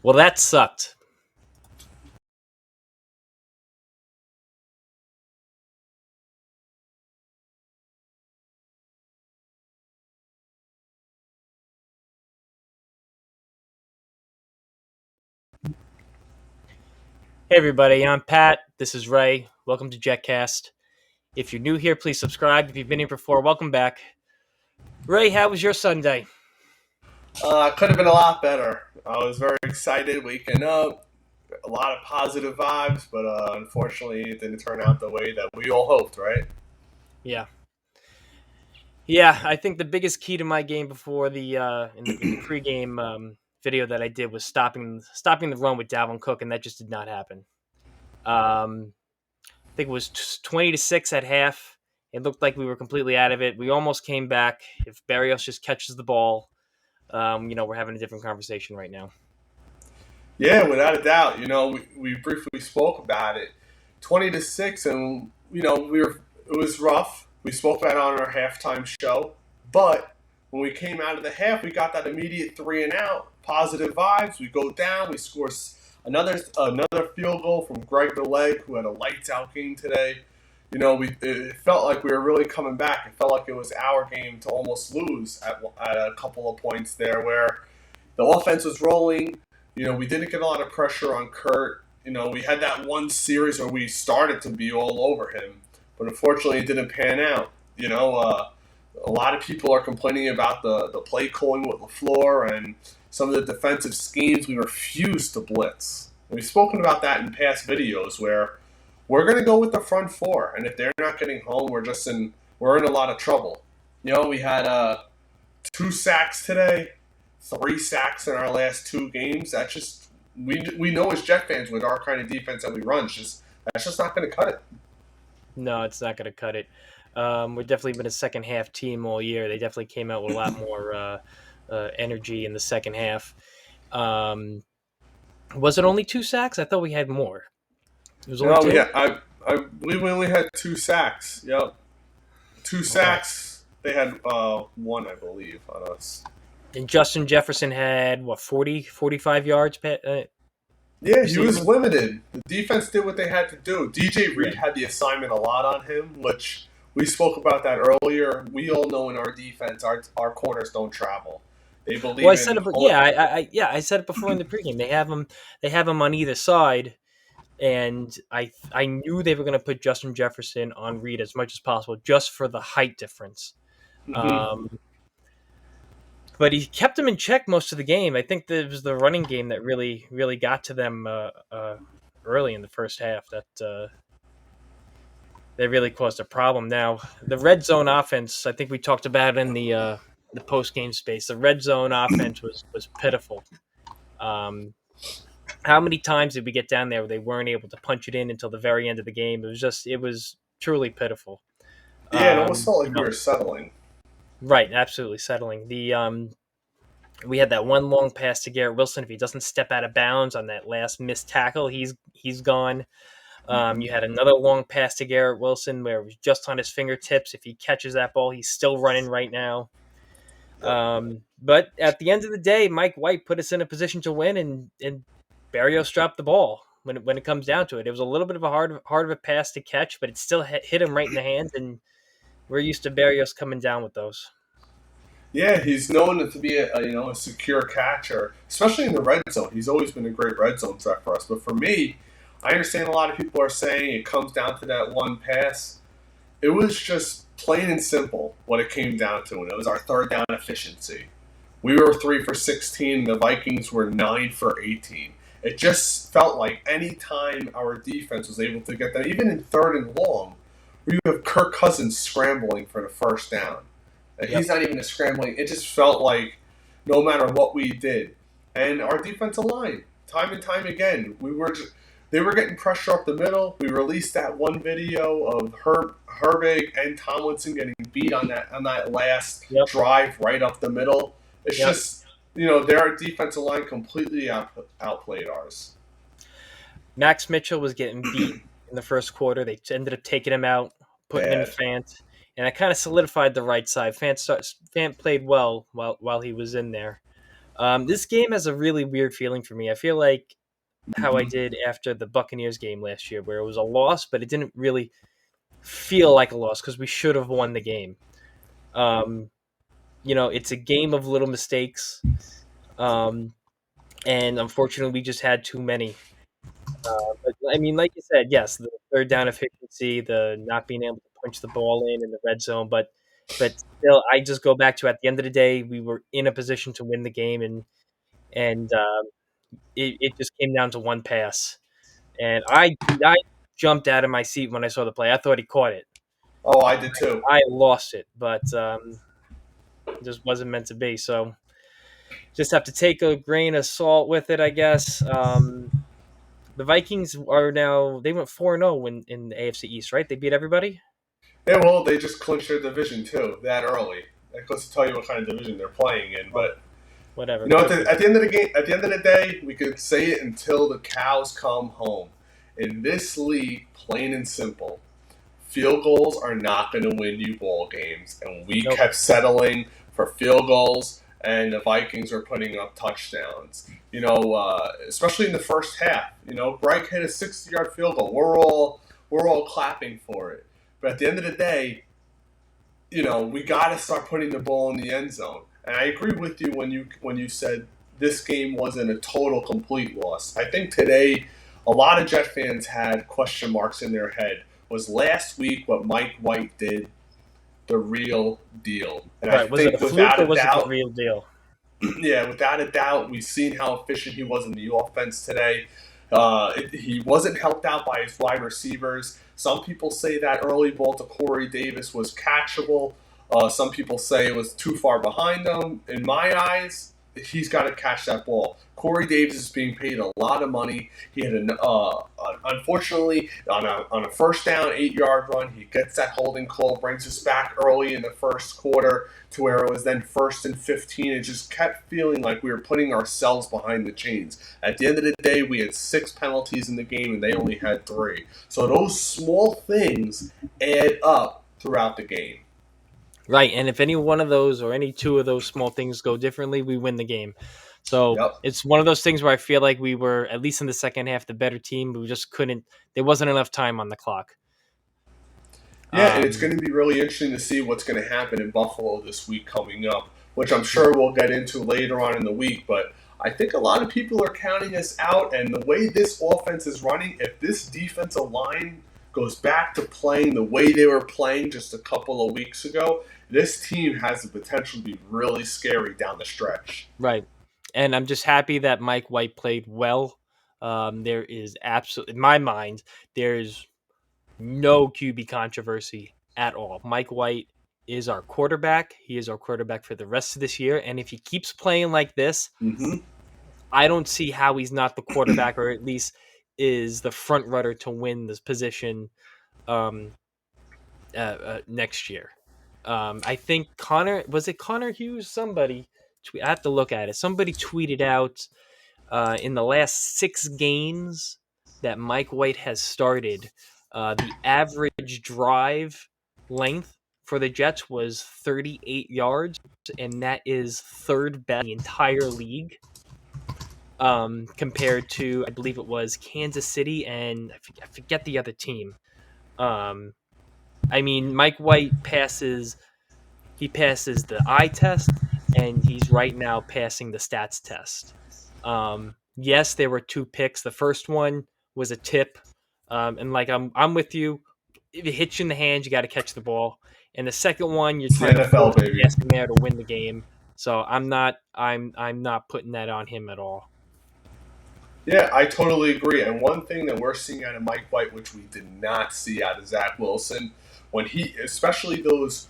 Well, that sucked. Hey, everybody, I'm Pat. This is Ray. Welcome to JetCast. If you're new here, please subscribe. If you've been here before, welcome back. Ray, how was your Sunday? Could have been a lot better. I was very excited waking up, a lot of positive vibes, but unfortunately, it didn't turn out the way that we all hoped, right? Yeah, yeah. I think the biggest key to my game before the in the pregame video that I did was stopping the run with Dalvin Cook, and that just did not happen. I think it was 20-6 at half. It looked like we were completely out of it. We almost came back. If Barrios just catches the ball, we're having a different conversation right now. Yeah, without a doubt. We briefly spoke about it, 20-6, and it was rough. We spoke about it on our halftime show, but when we came out of the half, we got that immediate three and out, positive vibes. We go down, we score another field goal from Greg the Leg, who had a lights out game today. It felt like we were really coming back. It felt like it was our game to almost lose at a couple of points there, where the offense was rolling. We didn't get a lot of pressure on Kurt. We had that one series where we started to be all over him, but unfortunately, it didn't pan out. A lot of people are complaining about the play calling with LaFleur and some of the defensive schemes. We refuse to blitz. And we've spoken about that in past videos where we're going to go with the front four, and if they're not getting home, we're in a lot of trouble. We had two sacks today, three sacks in our last two games. That's just we know as Jet fans with our kind of defense that we run, that's just not going to cut it. No, it's not going to cut it. We've definitely been a second half team all year. They definitely came out with a lot more energy in the second half. Um, was it only two sacks? I thought we had more. It was only No, two. yeah, I believe we only had two sacks. Yep, two Okay. sacks. They had one, I believe, on us. And Justin Jefferson had what 45 yards Yeah, he was receiving. limited. The defense did what they had to do. DJ Yeah. Reed had the assignment a lot on him, which we spoke about that earlier. We all know in our defense, our corners don't travel. They Well, I believe said in it. Yeah, I said it before in the pregame. They have him on either side, and I knew they were going to put Justin Jefferson on Reed as much as possible, just for the height difference. Mhm. Um, but he kept them in check most of the game. I think it was the running game that really got to them early in the first half. That really caused a problem. Now the red zone offense, I think we talked about it in the post game space. The red zone offense was pitiful. Um, how many times did we get down there where they weren't able to punch it in until the very end of the game? It was truly pitiful. Yeah, it almost Um, felt you like we know, were settling. right? Absolutely settling. We had that one long pass to Garrett Wilson. If he doesn't step out of bounds on that last missed tackle, he's gone. You had another long pass to Garrett Wilson where it was just on his fingertips. If he catches that ball, he's still running right now. Yep. But at the end of the day, Mike White put us in a position to win, and Barrios dropped the ball when it comes down to it. It was a little bit of a hard of a pass to catch, but it still hit him right in the hands, and we're used to Barrios coming down with those. Yeah, he's known to be a secure catcher, especially in the red zone. He's always been a great red zone threat for us. But for me, I understand a lot of people are saying it comes down to that one pass. It was just plain and simple what it came down to, and it was our third down efficiency. We were 3 for 16. The Vikings were 9 for 18. It just felt like any time our defense was able to get that, even in third and long, where you have Kirk Cousins scrambling for the first down. He's Yep. not even a scrambling. It just felt like no matter what we did, and our defensive line, time and time again, they were getting pressure up the middle. We released that one video of Herbig and Tomlinson getting beat on that last Yep. drive right up the middle. It's Yep. just their defensive line completely outplayed ours. Max Mitchell was getting beat in the first quarter. They ended up taking him out, putting in Bad. Fant, and that kind of solidified the right side. Fant played well while he was in there. This game has a really weird feeling for me. I feel like how I Hmm. did after the Buccaneers game last year, where it was a loss, but it didn't really feel like a loss because we should have won the game. Um, it's a game of little mistakes, um, and unfortunately, we just had too many. But I mean, like you said, yes, the third down efficiency, the not being able to punch the ball in the red zone, but still, I just go back to at the end of the day, we were in a position to win the game, and it just came down to one pass, and I jumped out of my seat when I saw the play. I thought he caught it. Oh, I did too. I lost it, but it just wasn't meant to be. So just have to take a grain of salt with it, I guess. The Vikings are now they went 4-0 in the AFC East, right? They beat everybody. Yeah, well, they just clinched their division too that early. That goes to tell you what kind of division they're playing in. Well, But whatever, you know, good for them. at the end of the game, at the end of the day, we could say it until the cows come home. In this league, plain and simple, field goals are not going to win you ball games, and we Nope. kept settling for field goals, and the Vikings were putting up touchdowns. Especially in the first half. Reich hit a 60-yard field goal. We're all clapping for it. But at the end of the day, we got to start putting the ball in the end zone. And I agree with you when you said this game wasn't a total complete loss. I think today a lot of Jet fans had question marks in their head. Was last week what Mike White did the real deal? And I Right? Was it a think fluke without or a was it the doubt, real deal? yeah, without a doubt, we've seen how efficient he was in the offense today. He wasn't helped out by his wide receivers. Some people say that early ball to Corey Davis was catchable. Some people say it was too far behind him. In my eyes, he's got to catch that ball. Corey Davis is being paid a lot of money. He had unfortunately on a first down 8-yard run, he gets that holding call, brings us back early in the first quarter to where it was then first and 15. It just kept feeling like we were putting ourselves behind the chains. At the end of the day, we had 6 penalties in the game and they only had 3. So those small things add up throughout the game. Right. And if any one of those or any two of those small things go differently, we win the game. So Yep. it's one of those things where I feel like we were at least in the second half the better team, but we just couldn't. There wasn't enough time on the clock. Yeah, and it's Um, going to be really interesting to see what's going to happen in Buffalo this week coming up, which I'm sure we'll get into later on in the week. But I think a lot of people are counting us out, and the way this offense is running, if this defensive line goes back to playing the way they were playing just a couple of weeks ago, this team has the potential to be really scary down the stretch. right. And I'm just happy that Mike White played well. There is absolutely, in my mind, there's no QB controversy at all. Mike White is our quarterback. He is our quarterback for the rest of this year. And if he keeps playing like this, Mm-hmm. I don't see how he's not the quarterback, or at least is the front runner to win this position um, next year. I think Connor was it Connor Hughes? I have to look at it. Somebody tweeted out in the last 6 games that Mike White has started, the average drive length for the Jets was 38 yards, and that is third best in the entire league. Compared to I believe it was Kansas City and I forget the other team. Um, I mean, Mike White passes. He passes the eye test, and he's right now passing the stats test. Yes, there were 2 picks. The first one was a tip, and like I'm with you. If it hits you in the hands, you got to catch the ball. And the second one, you're It's the trying to NFL, force a baby. pass in there to win the game. So I'm not putting that on him at all. Yeah, I totally agree. And one thing that we're seeing out of Mike White, which we did not see out of Zach Wilson, when he, especially those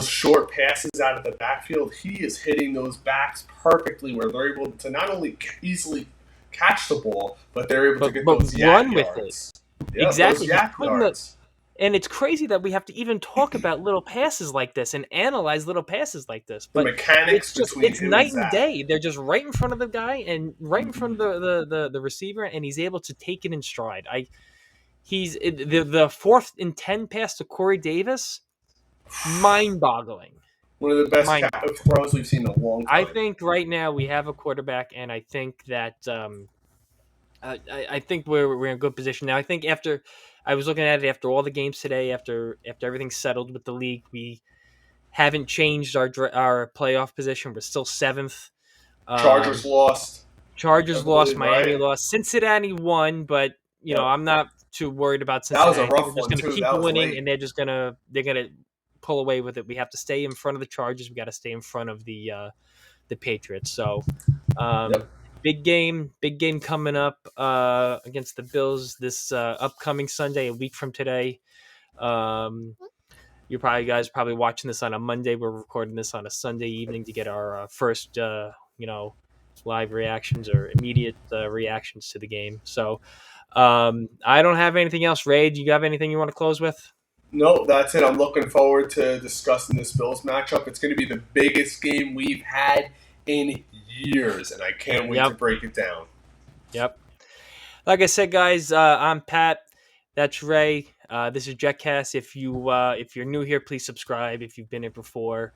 short passes out of the backfield, he is hitting those backs perfectly, where they're able to not only easily catch the ball, but they're able to get But those yak run with it. yards. Yep, those Exactly. He's yak putting the yards. and it's crazy that we have to even talk about little passes like this and analyze little passes like this. The But mechanics between it's him and night and Zach. day. They're just right in front of the guy and right in front of Mhm. the receiver, and he's able to take it in stride. The 4th and 10 pass to Corey Davis, mind boggling. One of the best Mine. throws we've seen in a long I time. think right now we have a quarterback, and I think that I think we're in a good position now. I think after I was looking at it after all the games today, after everything's settled with the league, we haven't changed our playoff position. We're still seventh. Chargers Um, lost, I Chargers lost, believe, Miami right? lost, Cincinnati won, but Yep. I'm not too worried about That was a Cincinnati. I think rough they're just one going to too. keep That was winning, and late. they're gonna pull away with it. We have to stay in front of the Chargers. We got to stay in front of the Patriots. So, Yep. um, big game coming up against the Bills this upcoming Sunday, a week from today. Um, you probably guys are probably watching this on a Monday. We're recording this on a Sunday evening to get our first live reactions or immediate reactions to the game. So I don't have anything else. Ray, do you have anything you want to close with? No, that's it. I'm looking forward to discussing this Bills matchup. It's going to be the biggest game we've had in years, and I can't wait to Yep, break it down. yep. Like I said, guys, I'm Pat. That's Ray. This is JetCast. If you're new here, please subscribe. If you've been here before,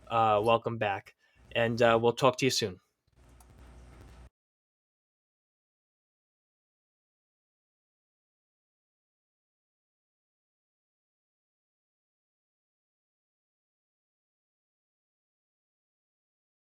welcome back, and we'll talk to you soon.